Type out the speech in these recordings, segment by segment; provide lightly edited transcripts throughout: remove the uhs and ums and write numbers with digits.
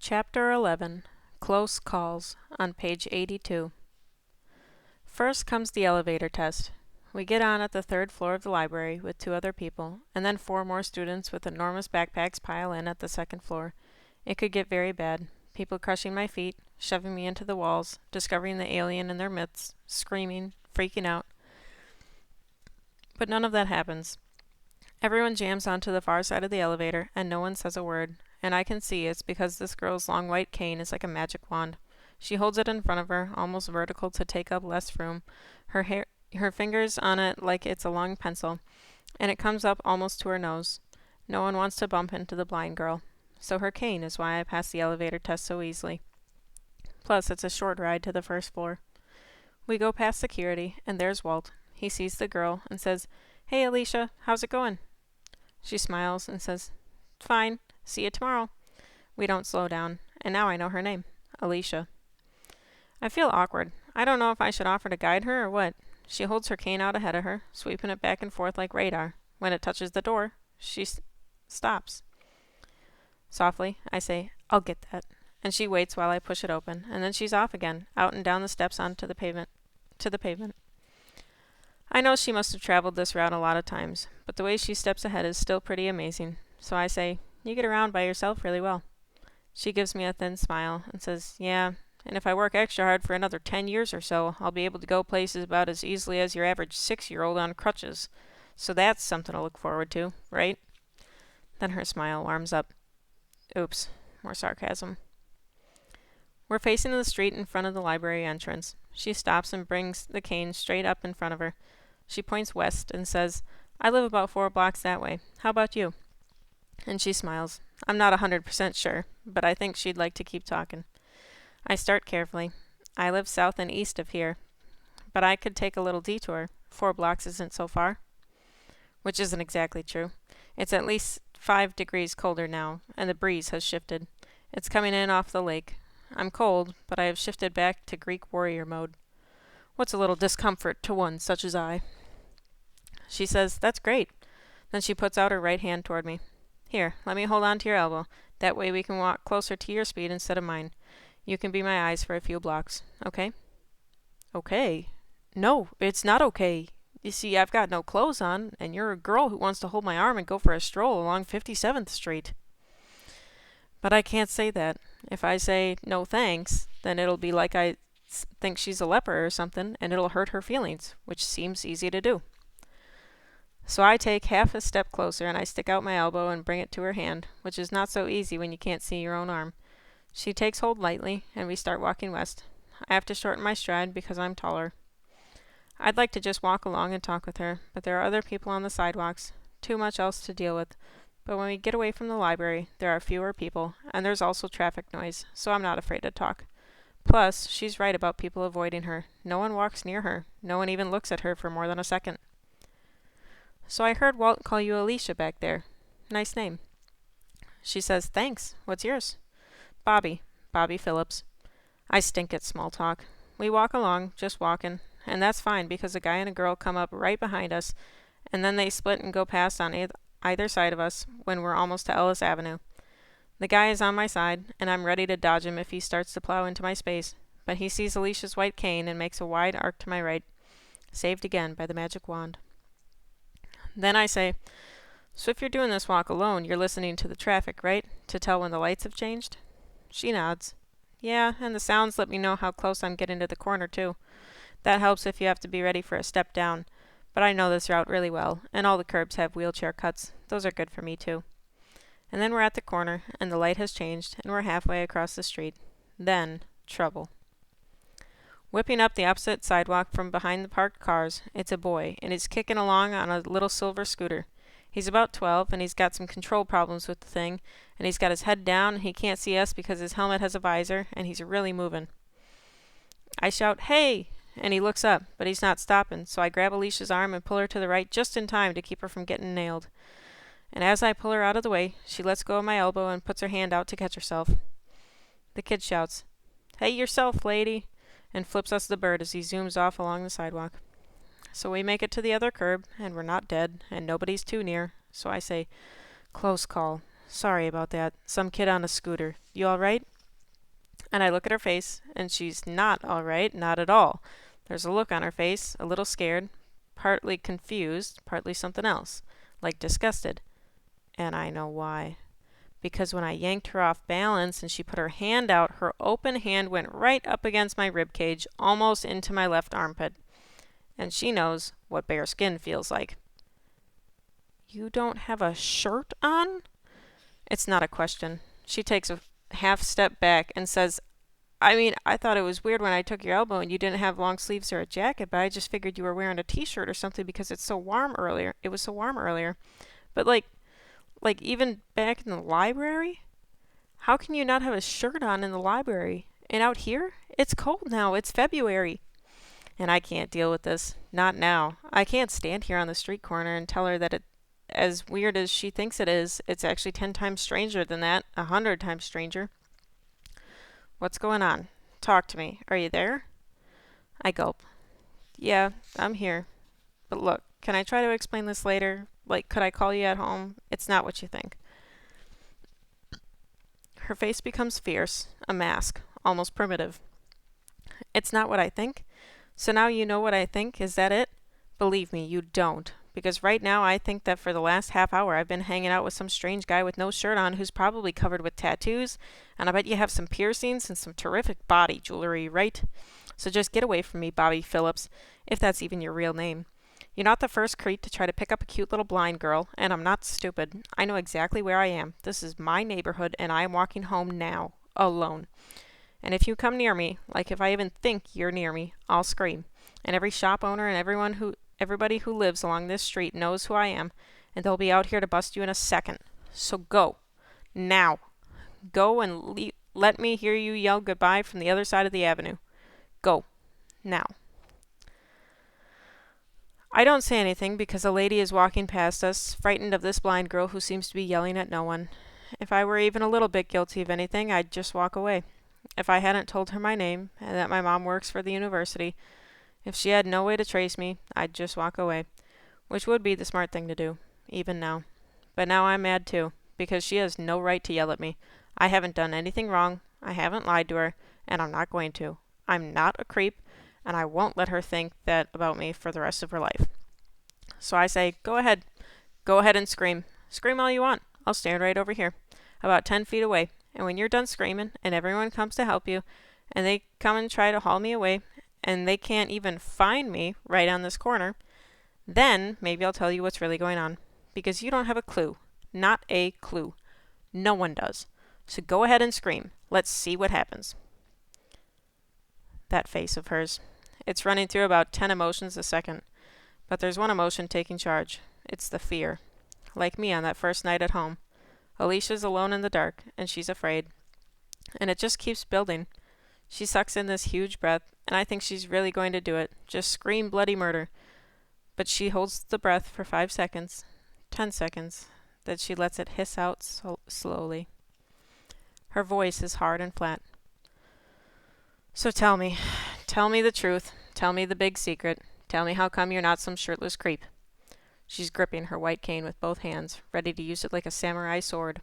Chapter 11 Close Calls on page 82. First comes the elevator test. We get on at the third floor of the library with two other people, and then four more students with enormous backpacks pile in at the second floor. It could get very bad. People crushing my feet, shoving me into the walls, discovering the alien in their midst, screaming, freaking out. But none of that happens. Everyone jams onto the far side of the elevator, and no one says a word. And I can see it's because this girl's long white cane is like a magic wand. She holds it in front of her, almost vertical to take up less room, her fingers on it like it's a long pencil, and it comes up almost to her nose. No one wants to bump into the blind girl. So her cane is why I pass the elevator test so easily. Plus, it's a short ride to the first floor. We go past security, and there's Walt. He sees the girl and says, "Hey, Alicia, how's it going?" She smiles and says, "Fine. See you tomorrow." We don't slow down, and now I know her name, Alicia. I feel awkward. I don't know if I should offer to guide her or what. She holds her cane out ahead of her, sweeping it back and forth like radar. When it touches the door, she stops. Softly, I say, "I'll get that." And she waits while I push it open, and then she's off again, out and down the steps onto the pavement. I know she must have traveled this route a lot of times, but the way she steps ahead is still pretty amazing. So I say, "You get around by yourself really well." She gives me a thin smile and says, "Yeah, and if I work extra hard for another 10 years or so, I'll be able to go places about as easily as your average 6-year-old on crutches. So that's something to look forward to, right?" Then her smile warms up. Oops, more sarcasm. We're facing the street in front of the library entrance. She stops and brings the cane straight up in front of her. She points west and says, "I live about 4 blocks that way. How about you?" And she smiles. I'm not 100% sure, but I think she'd like to keep talking. I start carefully. I live south and east of here, but I could take a little detour. 4 blocks isn't so far. Which isn't exactly true. It's at least 5 degrees colder now, and the breeze has shifted. It's coming in off the lake. I'm cold, but I have shifted back to Greek warrior mode. What's a little discomfort to one such as I? She says, "That's great." Then she puts out her right hand toward me. "Here, let me hold on to your elbow. That way we can walk closer to your speed instead of mine. You can be my eyes for a few blocks, okay?" "Okay? No, it's not okay. You see, I've got no clothes on, and you're a girl who wants to hold my arm and go for a stroll along 57th Street. But I can't say that. If I say, "No thanks," then it'll be like I think she's a leper or something, and it'll hurt her feelings, which seems easy to do. So I take half a step closer, and I stick out my elbow and bring it to her hand, which is not so easy when you can't see your own arm. She takes hold lightly, and we start walking west. I have to shorten my stride because I'm taller. I'd like to just walk along and talk with her, but there are other people on the sidewalks, too much else to deal with. But when we get away from the library, there are fewer people, and there's also traffic noise, so I'm not afraid to talk. Plus, she's right about people avoiding her. No one walks near her. No one even looks at her for more than a second. "So I heard Walt call you Alicia back there. Nice name." She says, "Thanks. What's yours?" "Bobby. Bobby Phillips." I stink at small talk. We walk along, just walking, and that's fine because a guy and a girl come up right behind us, and then they split and go past on either side of us when we're almost to Ellis Avenue. The guy is on my side, and I'm ready to dodge him if he starts to plow into my space, but he sees Alicia's white cane and makes a wide arc to my right, saved again by the magic wand. Then I say, "So if you're doing this walk alone, you're listening to the traffic, right? To tell when the lights have changed?" She nods. "Yeah, and the sounds let me know how close I'm getting to the corner, too. That helps if you have to be ready for a step down. But I know this route really well, and all the curbs have wheelchair cuts. Those are good for me, too." And then we're at the corner, and the light has changed, and we're halfway across the street. Then, trouble. Whipping up the opposite sidewalk from behind the parked cars, it's a boy, and he's kicking along on a little silver scooter. He's about 12, and he's got some control problems with the thing, and he's got his head down, and he can't see us because his helmet has a visor, and he's really moving. I shout, "Hey!" and he looks up, but he's not stopping, so I grab Alicia's arm and pull her to the right just in time to keep her from getting nailed. And as I pull her out of the way, she lets go of my elbow and puts her hand out to catch herself. The kid shouts, "Hey yourself, lady!" and flips us the bird as he zooms off along the sidewalk. So we make it to the other curb, and we're not dead, and nobody's too near, so I say, "Close call. Sorry about that. Some kid on a scooter. You all right?" And I look at her face, and she's not all right, not at all. There's a look on her face, a little scared, partly confused, partly something else, like disgusted. And I know why. Because when I yanked her off balance and she put her hand out, her open hand went right up against my rib cage, almost into my left armpit. And she knows what bare skin feels like. "You don't have a shirt on?" It's not a question. She takes a half step back and says, "I mean, I thought it was weird when I took your elbow and you didn't have long sleeves or a jacket, but I just figured you were wearing a t-shirt or something because it's so warm earlier. It was so warm earlier. But like even back in the library? How can you not have a shirt on in the library? And out here? It's cold now. It's February." And I can't deal with this. Not now. I can't stand here on the street corner and tell her that as weird as she thinks it is, it's actually 10 times stranger than that, 100 times stranger. "What's going on? Talk to me. Are you there?" I gulp. "Yeah, I'm here. But look, can I try to explain this later? Like, could I call you at home? It's not what you think." Her face becomes fierce, a mask, almost primitive. "It's not what I think? So now you know what I think? Is that it?" "Believe me, you don't. Because right now I think that for the last half hour I've been hanging out with some strange guy with no shirt on who's probably covered with tattoos, and I bet you have some piercings and some terrific body jewelry, right? So just get away from me, Bobby Phillips, if that's even your real name. You're not the first creep to try to pick up a cute little blind girl, and I'm not stupid. I know exactly where I am. This is my neighborhood, and I am walking home now, alone. And if you come near me, like if I even think you're near me, I'll scream. And every shop owner and everybody who lives along this street knows who I am, and they'll be out here to bust you in a second. So go. Now. Go and let me hear you yell goodbye from the other side of the avenue. Go. Now." I don't say anything because a lady is walking past us, frightened of this blind girl who seems to be yelling at no one. If I were even a little bit guilty of anything, I'd just walk away. If I hadn't told her my name, and that my mom works for the university, if she had no way to trace me, I'd just walk away, which would be the smart thing to do, even now. But now I'm mad too, because she has no right to yell at me. I haven't done anything wrong, I haven't lied to her, and I'm not going to. I'm not a creep, and I won't let her think that about me for the rest of her life. So I say, go ahead and scream. Scream all you want. I'll stand right over here, about 10 feet away, and when you're done screaming, and everyone comes to help you, and they come and try to haul me away, and they can't even find me right on this corner, then maybe I'll tell you what's really going on. Because you don't have a clue. Not a clue. No one does. So go ahead and scream. Let's see what happens." That face of hers. It's running through about 10 emotions a second. But there's one emotion taking charge. It's the fear. Like me on that first night at home. Alicia's alone in the dark, and she's afraid. And it just keeps building. She sucks in this huge breath, and I think she's really going to do it. Just scream bloody murder. But she holds the breath for 5 seconds, 10 seconds, then she lets it hiss out slowly. Her voice is hard and flat. "So tell me the truth. Tell me the big secret. Tell me how come you're not some shirtless creep." She's gripping her white cane with both hands, ready to use it like a samurai sword.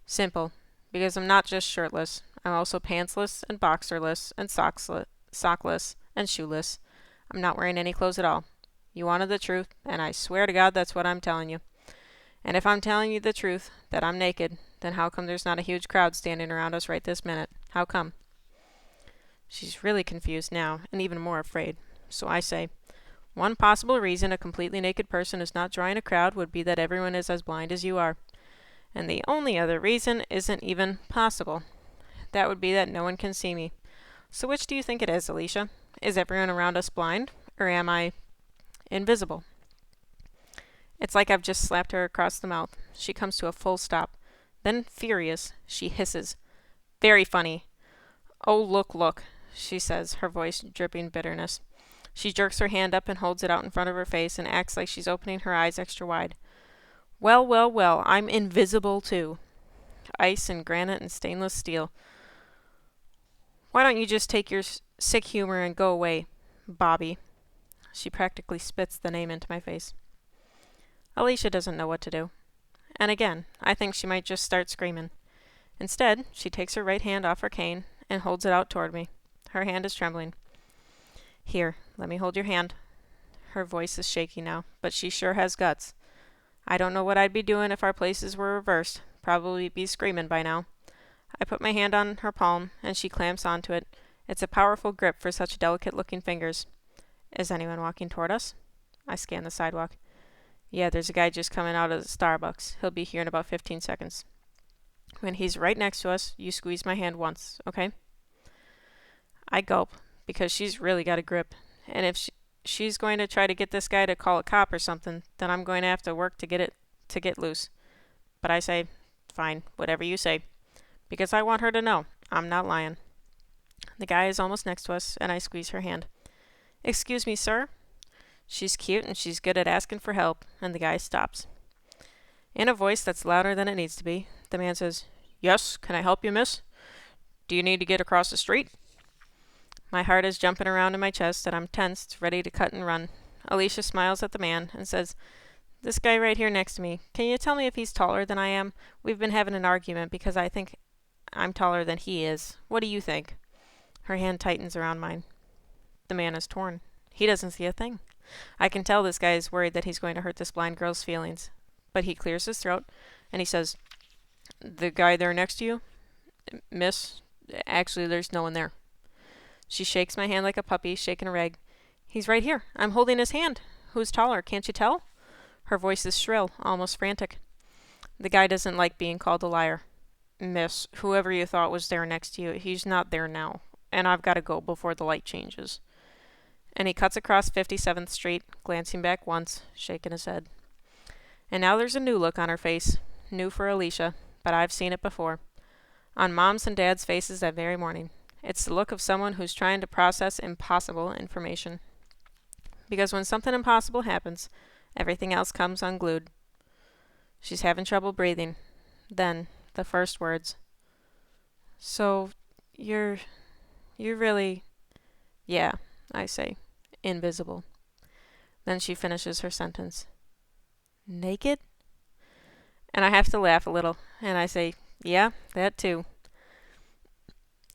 "Simple. Because I'm not just shirtless. I'm also pantsless and boxerless and sockless and shoeless. I'm not wearing any clothes at all. You wanted the truth, and I swear to God that's what I'm telling you. And if I'm telling you the truth, that I'm naked, then how come there's not a huge crowd standing around us right this minute? How come?" She's really confused now, and even more afraid. So I say, "One possible reason a completely naked person is not drawing a crowd would be that everyone is as blind as you are. And the only other reason isn't even possible. That would be that no one can see me. So which do you think it is, Alicia? Is everyone around us blind? Or am I invisible?" It's like I've just slapped her across the mouth. She comes to a full stop. Then, furious, she hisses. "Very funny. Oh, look," she says, her voice dripping bitterness. She jerks her hand up and holds it out in front of her face and acts like she's opening her eyes extra wide. Well, I'm invisible too. Ice and granite and stainless steel. Why don't you just take your sick humor and go away, Bobby?" She practically spits the name into my face. Alicia doesn't know what to do. And again, I think she might just start screaming. Instead, she takes her right hand off her cane and holds it out toward me. Her hand is trembling. Here, let me hold your hand. Her voice is shaky now, but she sure has guts. I don't know what I'd be doing if our places were reversed. Probably be screaming by now. I put my hand on her palm, and she clamps onto it. It's a powerful grip for such delicate-looking fingers. Is anyone walking toward us? I scan the sidewalk. Yeah, there's a guy just coming out of the Starbucks. He'll be here in about 15 seconds. When he's right next to us, you squeeze my hand once, okay? I gulp, because she's really got a grip. And if she's going to try to get this guy to call a cop or something, then I'm going to have to work to get loose. But I say, fine, whatever you say. Because I want her to know I'm not lying. The guy is almost next to us, and I squeeze her hand. Excuse me, sir? She's cute, and she's good at asking for help, and the guy stops. In a voice that's louder than it needs to be, the man says, Yes, can I help you, miss? Do you need to get across the street? My heart is jumping around in my chest, and I'm tensed, ready to cut and run. Alicia smiles at the man and says, This guy right here next to me, can you tell me if he's taller than I am? We've been having an argument because I think I'm taller than he is. What do you think? Her hand tightens around mine. The man is torn. He doesn't see a thing. I can tell this guy is worried that he's going to hurt this blind girl's feelings. But he clears his throat, and he says, The guy there next to you? Miss, actually, there's no one there. She shakes my hand like a puppy shaking a rag. He's right here. I'm holding his hand. Who's taller? Can't you tell? Her voice is shrill, almost frantic. The guy doesn't like being called a liar. Miss, whoever you thought was there next to you, he's not there now. And I've got to go before the light changes. And he cuts across 57th Street, glancing back once, shaking his head. And now there's a new look on her face. New for Alicia, but I've seen it before. On Mom's and Dad's faces that very morning. It's the look of someone who's trying to process impossible information. Because when something impossible happens, everything else comes unglued. She's having trouble breathing. Then, the first words. So, you're really... Yeah, I say. Invisible. Then she finishes her sentence. Naked? And I have to laugh a little, and I say, yeah, that too.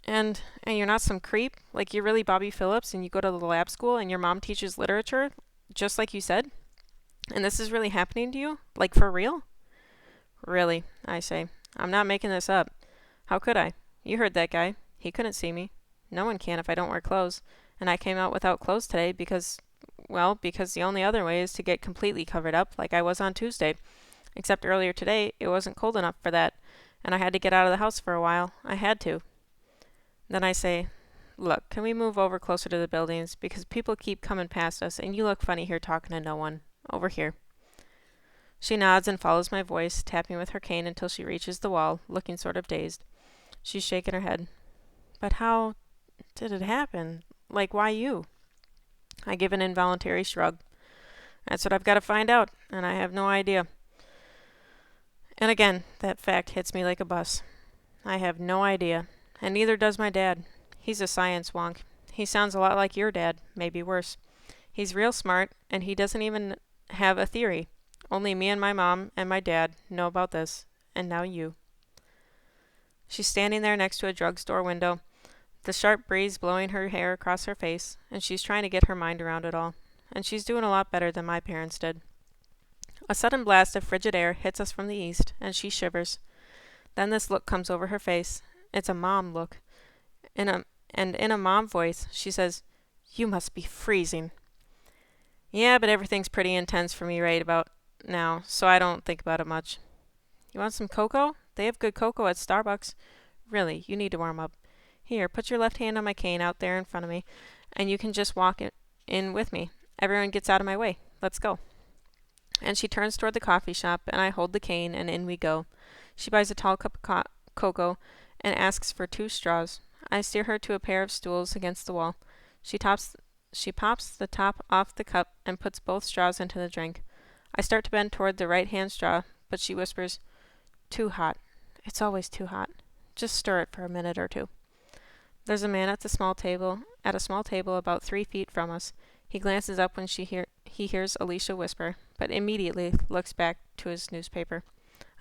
And you're not some creep? Like you're really Bobby Phillips and you go to the lab school and your mom teaches literature, just like you said? And this is really happening to you? Like for real? Really, I say. I'm not making this up. How could I? You heard that guy. He couldn't see me. No one can if I don't wear clothes. And I came out without clothes today because the only other way is to get completely covered up like I was on Tuesday. Except earlier today, it wasn't cold enough for that, and I had to get out of the house for a while. I had to. Then I say, Look, can we move over closer to the buildings? Because people keep coming past us, and you look funny here talking to no one. Over here. She nods and follows my voice, tapping with her cane until she reaches the wall, looking sort of dazed. She's shaking her head. But how did it happen? Like, why you? I give an involuntary shrug. That's what I've got to find out, and I have no idea. And again, that fact hits me like a bus. I have no idea, and neither does my dad. He's a science wonk. He sounds a lot like your dad, maybe worse. He's real smart, and he doesn't even have a theory. Only me and my mom and my dad know about this, and now you. She's standing there next to a drugstore window, the sharp breeze blowing her hair across her face, and she's trying to get her mind around it all. And she's doing a lot better than my parents did. A sudden blast of frigid air hits us from the east, and she shivers. Then this look comes over her face. It's a mom look. And in a mom voice, she says, You must be freezing. Yeah, but everything's pretty intense for me right about now, so I don't think about it much. You want some cocoa? They have good cocoa at Starbucks. Really, you need to warm up. Here, put your left hand on my cane out there in front of me, and you can just walk in with me. Everyone gets out of my way. Let's go. And she turns toward the coffee shop, and I hold the cane, and in we go. She buys a tall cup of cocoa and asks for 2 straws. I steer her to a pair of stools against the wall. She pops the top off the cup and puts both straws into the drink. I start to bend toward the right-hand straw, but she whispers, Too hot. It's always too hot. Just stir it for a minute or two. There's a man at a small table about 3 feet from us. He glances up when he hears Alicia whisper, but immediately looks back to his newspaper.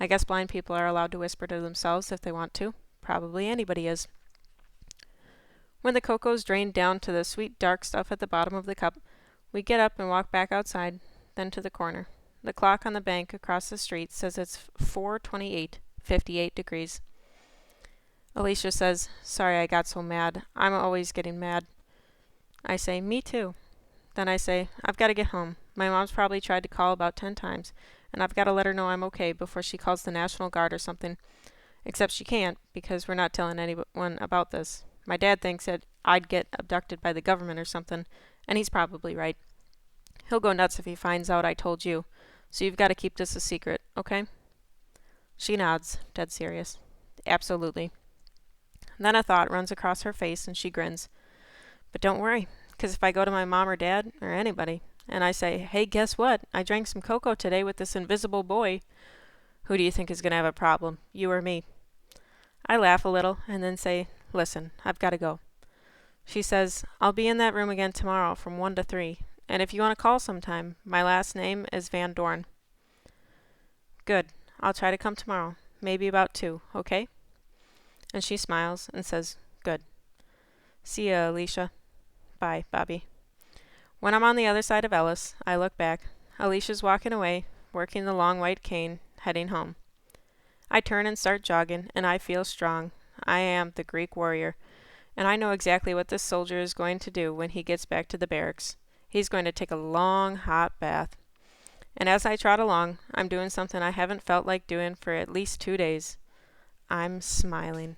I guess blind people are allowed to whisper to themselves if they want to. Probably anybody is. When the cocoa's drained down to the sweet dark stuff at the bottom of the cup, we get up and walk back outside, then to the corner. The clock on the bank across the street says it's 4:28, 58 degrees. Alicia says, "Sorry I got so mad. I'm always getting mad." I say, "Me too." Then I say, "I've got to get home. My mom's probably tried to call about 10 times, and I've got to let her know I'm okay before she calls the National Guard or something. Except she can't, because we're not telling anyone about this. My dad thinks that I'd get abducted by the government or something, and he's probably right. He'll go nuts if he finds out I told you, so you've got to keep this a secret, okay?" She nods, dead serious. "Absolutely." Then a thought runs across her face, and she grins. "But don't worry, because if I go to my mom or dad, or anybody, and I say, 'Hey, guess what? I drank some cocoa today with this invisible boy,' who do you think is going to have a problem, you or me?" I laugh a little, and then say, "Listen, I've got to go." She says, "I'll be in that room again tomorrow from 1 to 3, and if you want to call sometime, my last name is Van Dorn." "Good. I'll try to come tomorrow, maybe about 2, okay?" And she smiles and says, "Good. See ya, Alicia." Bye, Bobby. When I'm on the other side of Ellis, I look back. Alicia's walking away, working the long white cane, heading home. I turn and start jogging, and I feel strong. I am the Greek warrior, and I know exactly what this soldier is going to do when he gets back to the barracks. He's going to take a long, hot bath. And as I trot along, I'm doing something I haven't felt like doing for at least 2 days. I'm smiling.